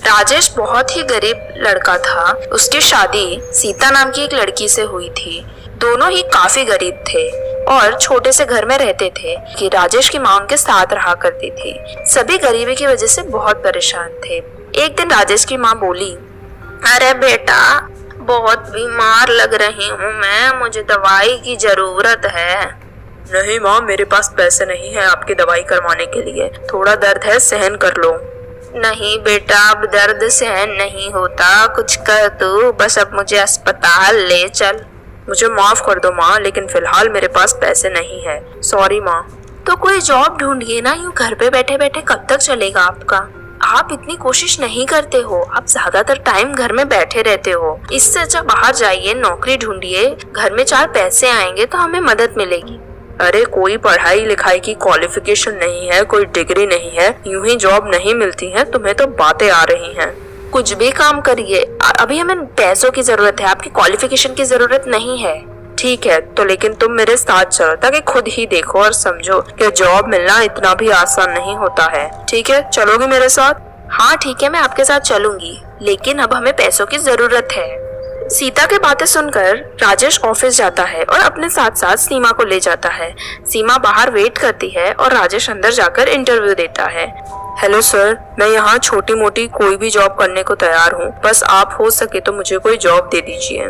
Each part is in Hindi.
राजेश बहुत ही गरीब लड़का था। उसकी शादी सीता नाम की एक लड़की से हुई थी। दोनों ही काफी गरीब थे और छोटे से घर में रहते थे कि राजेश की मां उनके साथ रहा करती थी। सभी गरीबी की वजह से बहुत परेशान थे। एक दिन राजेश की मां बोली, अरे बेटा, बहुत बीमार लग रही हूँ मैं, मुझे दवाई की जरूरत है। नहीं माँ, मेरे पास पैसे नहीं है आपकी दवाई करवाने के लिए। थोड़ा दर्द है, सहन कर लो। नहीं बेटा, अब दर्द सहन नहीं होता, कुछ कर तू, बस अब मुझे अस्पताल ले चल। मुझे माफ कर दो माँ, लेकिन फिलहाल मेरे पास पैसे नहीं है। सॉरी माँ। तो कोई जॉब ढूंढिए ना, यूँ घर पे बैठे बैठे कब तक चलेगा आपका? आप इतनी कोशिश नहीं करते हो, आप ज्यादातर टाइम घर में बैठे रहते हो। इससे अच्छा बाहर जाइए, नौकरी ढूंढिए, घर में 4 पैसे आएंगे तो हमें मदद मिलेगी। अरे कोई पढ़ाई लिखाई की क्वालिफिकेशन नहीं है, कोई डिग्री नहीं है, यूं ही जॉब नहीं मिलती है। तुम्हें तो बातें आ रही हैं। कुछ भी काम करिए, अभी हमें पैसों की जरूरत है, आपकी क्वालिफिकेशन की जरूरत नहीं है। ठीक है, तो लेकिन तुम मेरे साथ चलो ताकि खुद ही देखो और समझो कि जॉब मिलना इतना भी आसान नहीं होता है। ठीक है, चलोगी मेरे साथ? हाँ ठीक है, मैं आपके साथ चलूंगी, लेकिन अब हमें पैसों की जरूरत है। सीता की बातें सुनकर राजेश ऑफिस जाता है और अपने साथ साथ सीमा को ले जाता है। सीमा बाहर वेट करती है और राजेश अंदर जाकर इंटरव्यू देता है। हेलो सर, मैं यहाँ छोटी मोटी कोई भी जॉब करने को तैयार हूँ, बस आप हो सके तो मुझे कोई जॉब दे दीजिए।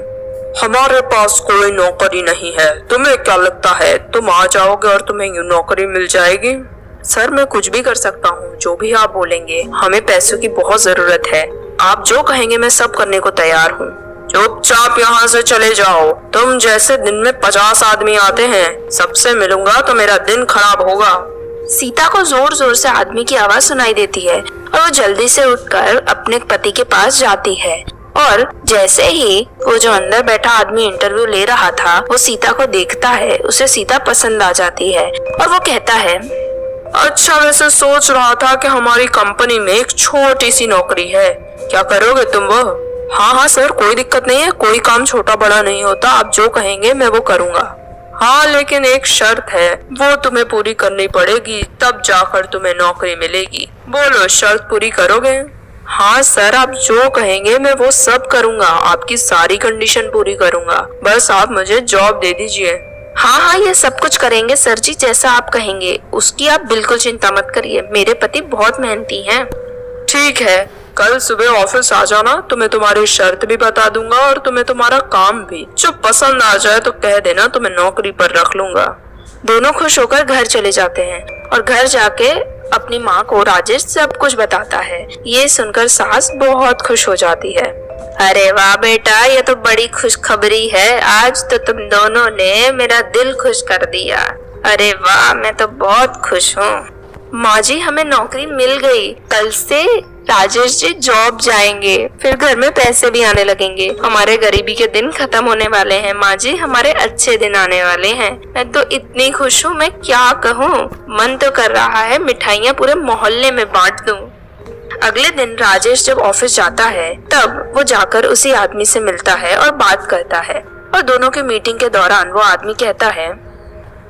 हमारे पास कोई नौकरी नहीं है। तुम्हें क्या लगता है तुम आ जाओगे और तुम्हें यूँ नौकरी मिल जाएगी? सर मैं कुछ भी कर सकता हूँ, जो भी आप बोलेंगे। हमें पैसों की बहुत जरूरत है, आप जो कहेंगे मैं सब करने को तैयार हूँ। चुपचाप यहाँ से चले जाओ। तुम जैसे दिन में 50 आदमी आते हैं, सबसे मिलूंगा तो मेरा दिन खराब होगा। सीता को जोर जोर से आदमी की आवाज सुनाई देती है और वो जल्दी से उठकर अपने पति के पास जाती है। और जैसे ही वो जो अंदर बैठा आदमी इंटरव्यू ले रहा था वो सीता को देखता है, उसे सीता पसंद आ जाती है और वो कहता है, अच्छा वैसे सोच रहा था कि हमारी कंपनी में एक छोटी सी नौकरी है, क्या करोगे तुम वो? हाँ हाँ सर, कोई दिक्कत नहीं है, कोई काम छोटा बड़ा नहीं होता, आप जो कहेंगे मैं वो करूँगा। हाँ लेकिन एक शर्त है, वो तुम्हें पूरी करनी पड़ेगी, तब जाकर तुम्हें नौकरी मिलेगी। बोलो, शर्त पूरी करोगे? हाँ सर, आप जो कहेंगे मैं वो सब करूँगा, आपकी सारी कंडीशन पूरी करूँगा, बस आप मुझे जॉब दे दीजिए। हाँ हाँ, ये सब कुछ करेंगे सर जी, जैसा आप कहेंगे, उसकी आप बिल्कुल चिंता मत करिए, मेरे पति बहुत मेहनती हैं। ठीक है, कल सुबह ऑफिस आ जाना, तुम्हें तुम्हारी शर्त भी बता दूंगा और तुम्हें तुम्हारा काम भी। जो पसंद आ जाए तो कह देना, तुम्हें नौकरी पर रख लूंगा। दोनों खुश होकर घर चले जाते हैं और घर जाके अपनी माँ को राजेश सब कुछ बताता है। ये सुनकर सास बहुत खुश हो जाती है। अरे वाह बेटा, ये तो बड़ी खुशखबरी है, आज तो तुम दोनों ने मेरा दिल खुश कर दिया। अरे वाह, मैं तो बहुत खुश हूँ। माँ जी, हमें नौकरी मिल गई, कल से राजेश जी जॉब जाएंगे, फिर घर में पैसे भी आने लगेंगे, हमारे गरीबी के दिन खत्म होने वाले हैं। माँ जी, हमारे अच्छे दिन आने वाले हैं। मैं तो इतनी खुश हूँ, मैं क्या कहूँ, मन तो कर रहा है मिठाइयाँ पूरे मोहल्ले में बांट दूँ। अगले दिन राजेश जब ऑफिस जाता है तब वो जाकर उसी आदमी से मिलता है और बात करता है। और दोनों की मीटिंग के दौरान वो आदमी कहता है,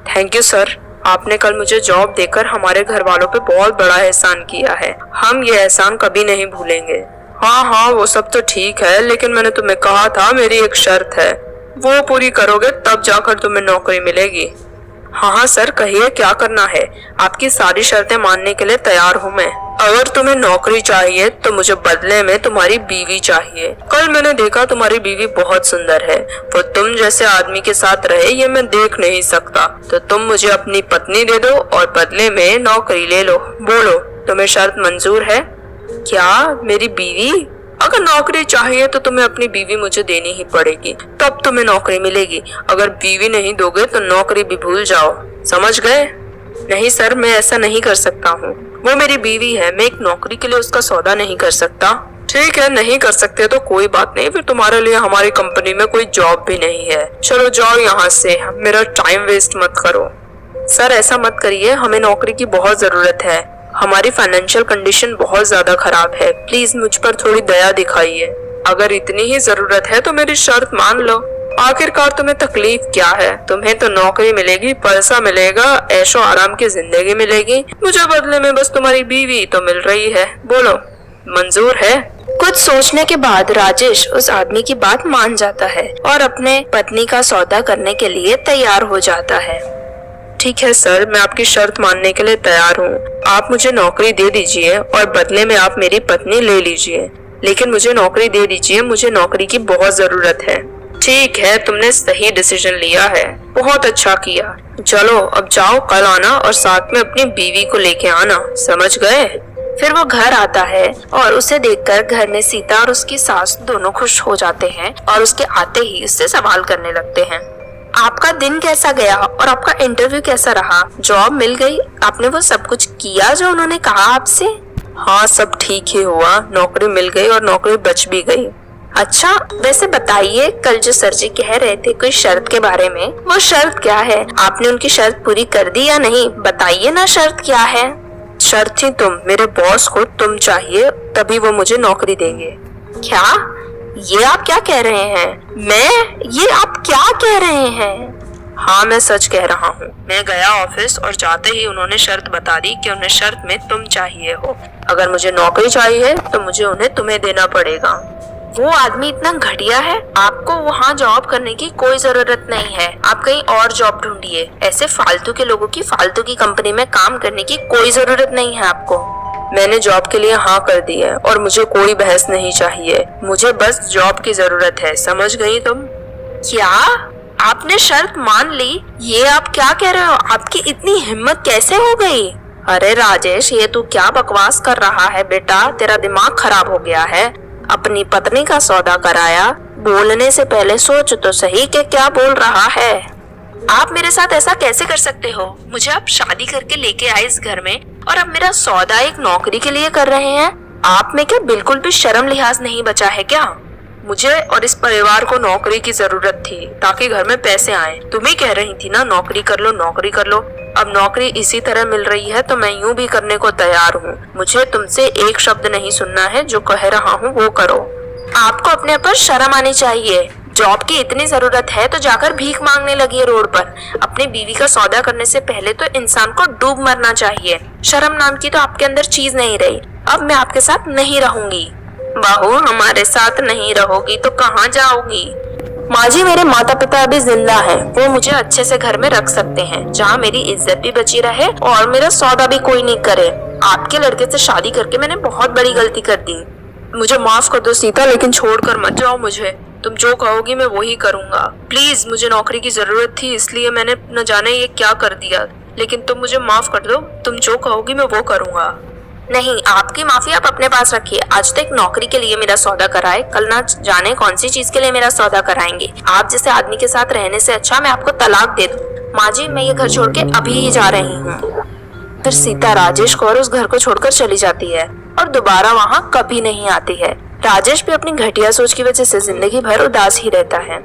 थैंक यू सर, आपने कल मुझे जॉब देकर हमारे घर वालों पे बहुत बड़ा एहसान किया है, हम ये एहसान कभी नहीं भूलेंगे। हाँ हाँ, वो सब तो ठीक है, लेकिन मैंने तुम्हें कहा था मेरी एक शर्त है, वो पूरी करोगे तब जाकर तुम्हें नौकरी मिलेगी। हाँ हाँ सर, कहिए क्या करना है, आपकी सारी शर्तें मानने के लिए तैयार हूँ मैं। अगर तुम्हें नौकरी चाहिए तो मुझे बदले में तुम्हारी बीवी चाहिए। कल मैंने देखा तुम्हारी बीवी बहुत सुंदर है, वो तुम जैसे आदमी के साथ रहे ये मैं देख नहीं सकता, तो तुम मुझे अपनी पत्नी दे दो और बदले में नौकरी ले लो। बोलो, तुम्हें शर्त मंजूर है? क्या मेरी बीवी? अगर नौकरी चाहिए तो तुम्हें अपनी बीवी मुझे देनी ही पड़ेगी, तब तुम्हें नौकरी मिलेगी। अगर बीवी नहीं दोगे तो नौकरी भी भूल जाओ, समझ गए? नहीं सर, मैं ऐसा नहीं कर सकता हूँ, वो मेरी बीवी है, मैं एक नौकरी के लिए उसका सौदा नहीं कर सकता। ठीक है, नहीं कर सकते तो कोई बात नहीं, फिर तुम्हारे लिए हमारी कंपनी में कोई जॉब भी नहीं है। चलो जाओ यहाँ से, मेरा टाइम वेस्ट मत करो। सर ऐसा मत करिए, हमें नौकरी की बहुत जरूरत है, हमारी फाइनेंशियल कंडीशन बहुत ज्यादा खराब है, प्लीज मुझ पर थोड़ी दया दिखाइए। अगर इतनी ही जरूरत है तो मेरी शर्त मान लो। आखिरकार तुम्हें तकलीफ क्या है? तुम्हें तो नौकरी मिलेगी, पैसा मिलेगा, ऐशो आराम की जिंदगी मिलेगी, मुझे बदले में बस तुम्हारी बीवी तो मिल रही है। बोलो। मंजूर है? कुछ सोचने के बाद राजेश उस आदमी की बात मान जाता है और अपने पत्नी का सौदा करने के लिए तैयार हो जाता है। ठीक है सर, मैं आपकी शर्त मानने के लिए तैयार हूँ। आप मुझे नौकरी दे दीजिए और बदले में आप मेरी पत्नी ले लीजिए, लेकिन मुझे नौकरी दे दीजिए, मुझे नौकरी की बहुत जरूरत है। ठीक है, तुमने सही डिसीजन लिया है, बहुत अच्छा किया। चलो अब जाओ, कल आना और साथ में अपनी बीवी को लेके आना, समझ गए? फिर वो घर आता है और उसे देखकर घर में सीता और उसकी सास दोनों खुश हो जाते हैं और उसके आते ही उससे सवाल करने लगते हैं। आपका दिन कैसा गया और आपका इंटरव्यू कैसा रहा? जॉब मिल गई? आपने वो सब कुछ किया जो उन्होंने कहा आपसे? हाँ, सब ठीक ही हुआ, नौकरी मिल गई और नौकरी बच भी गई। अच्छा, वैसे बताइए, कल जो सर जी कह रहे थे कोई शर्त के बारे में, वो शर्त क्या है? आपने उनकी शर्त पूरी कर दी या नहीं? बताइए ना, शर्त क्या है? शर्त थी तुम, मेरे बॉस को तुम चाहिए, तभी वो मुझे नौकरी देंगे। क्या? ये आप क्या कह रहे हैं? ये आप क्या कह रहे हैं? हाँ, मैं सच कह रहा हूँ। मैं गया ऑफिस और जाते ही उन्होंने शर्त बता दी कि उन्हें शर्त में तुम चाहिए हो। अगर मुझे नौकरी चाहिए तो मुझे उन्हें तुम्हें देना पड़ेगा। वो आदमी इतना घटिया है? आपको वहाँ जॉब करने की कोई जरूरत नहीं है, आप कहीं और जॉब ढूंढिए। ऐसे फालतू के लोगों की फालतू की कंपनी में काम करने की कोई जरूरत नहीं है आपको। मैंने जॉब के लिए हाँ कर दी है और मुझे कोई बहस नहीं चाहिए, मुझे बस जॉब की जरूरत है, समझ गई तुम? क्या? आपने शर्त मान ली? ये आप क्या कह रहे हो? आपकी इतनी हिम्मत कैसे हो गई? अरे राजेश, ये तू क्या बकवास कर रहा है बेटा? तेरा दिमाग खराब हो गया है। अपनी पत्नी का सौदा कराया, बोलने से पहले सोच तो सही कि क्या बोल रहा है। आप मेरे साथ ऐसा कैसे कर सकते हो? मुझे आप शादी करके लेके आए इस घर में और अब मेरा सौदा एक नौकरी के लिए कर रहे हैं। आप में क्या बिल्कुल भी शर्म लिहाज नहीं बचा है क्या? मुझे और इस परिवार को नौकरी की जरूरत थी ताकि घर में पैसे आए। तुम ही कह रही थी ना नौकरी कर लो, नौकरी कर लो। अब नौकरी इसी तरह मिल रही है तो मैं यूं भी करने को तैयार हूँ। मुझे तुमसे एक शब्द नहीं सुनना है, जो कह रहा हूँ वो करो। आपको अपने पर शर्म आनी चाहिए। जॉब की इतनी जरूरत है तो जाकर भीख मांगने लगी है रोड पर। अपनी बीवी का सौदा करने से पहले तो इंसान को डूब मरना चाहिए। शर्म नाम की तो आपके अंदर चीज नहीं रही। अब मैं आपके साथ नहीं रहूंगी। बहू, हमारे साथ नहीं रहोगी तो कहाँ जाओगी? माँ जी, मेरे माता पिता अभी जिंदा हैं। वो मुझे अच्छे से घर में रख सकते हैं, जहाँ मेरी इज्जत भी बची रहे और मेरा सौदा भी कोई नहीं करे। आपके लड़के से शादी करके मैंने बहुत बड़ी गलती कर दी। मुझे माफ कर दो सीता, लेकिन छोड़कर मत जाओ मुझे। तुम जो कहोगी मैं वही करूँगा। प्लीज, मुझे नौकरी की जरूरत थी इसलिए मैंने न जाने ये क्या कर दिया, लेकिन तुम मुझे माफ कर दो। तुम जो कहोगी मैं वो करूँगा। नहीं, आपकी माफी आप अपने पास रखिए। आज तक नौकरी के लिए मेरा सौदा कराए, कल ना जाने कौन सी चीज के लिए मेरा सौदा कराएंगे। आप जैसे आदमी के साथ रहने से अच्छा मैं आपको तलाक दे दूं। माँ जी, मैं ये घर छोड़ के अभी ही जा रही हूँ। फिर सीता राजेश को और उस घर को छोड़कर चली जाती है और दोबारा वहाँ कभी नहीं आती है। राजेश भी अपनी घटिया सोच की वजह से जिंदगी भर उदास ही रहता है।